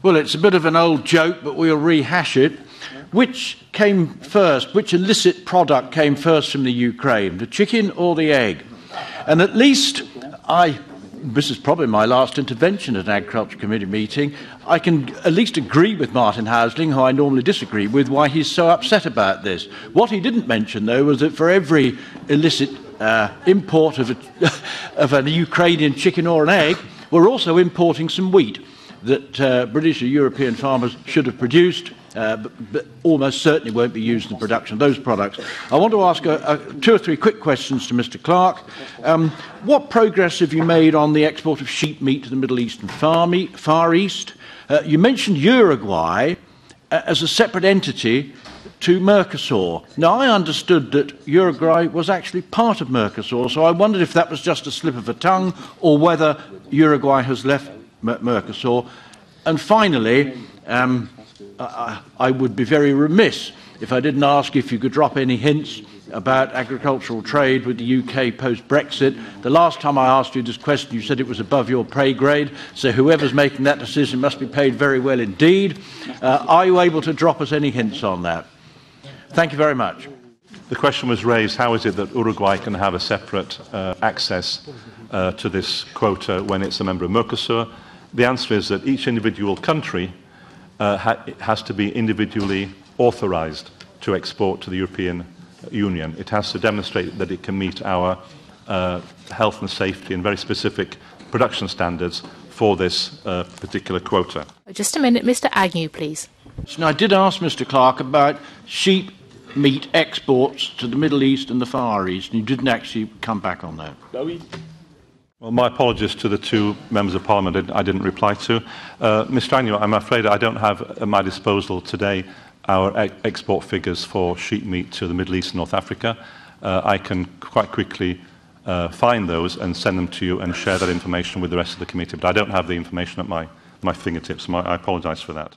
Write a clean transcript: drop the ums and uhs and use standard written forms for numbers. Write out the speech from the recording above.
Well, it's a bit of an old joke, but we'll rehash it. Which came first? Which illicit product came first from the Ukraine, the chicken or the egg? And at least this is probably my last intervention at an Agriculture Committee meeting, I can at least agree with Martin Häusling, who I normally disagree with, why he's so upset about this. What he didn't mention, though, was that for every illicit import of a Ukrainian chicken or an egg, we're also importing some wheat that British or European farmers should have produced, but almost certainly won't be used in the production of those products. I want to ask two or three quick questions to Mr. Clarke. What progress have you made on the export of sheep meat to the Middle East and Far East? You mentioned Uruguay as a separate entity to Mercosur. Now, I understood that Uruguay was actually part of Mercosur, so I wondered if that was just a slip of the tongue or whether Uruguay has left Mercosur. And finally, I would be very remiss if I didn't ask if you could drop any hints about agricultural trade with the UK post-Brexit. The last time I asked you this question, you said it was above your pay grade, so whoever's making that decision must be paid very well indeed. Are you able to drop us any hints on that? Thank you very much. The question was raised, how is it that Uruguay can have a separate access to this quota when it's a member of Mercosur? The answer is that each individual country has to be individually authorised to export to the European Union. It has to demonstrate that it can meet our health and safety and very specific production standards for this particular quota. Just a minute, Mr. Agnew, please. Now, I did ask Mr. Clarke about sheep meat exports to the Middle East and the Far East, and you didn't actually come back on that. Well, my apologies to the two members of Parliament I didn't reply to. Mr. Agnew, I'm afraid I don't have at my disposal today our export figures for sheep meat to the Middle East and North Africa. I can quite quickly find those and send them to you and share that information with the rest of the committee, but I don't have the information at my fingertips. I apologise for that.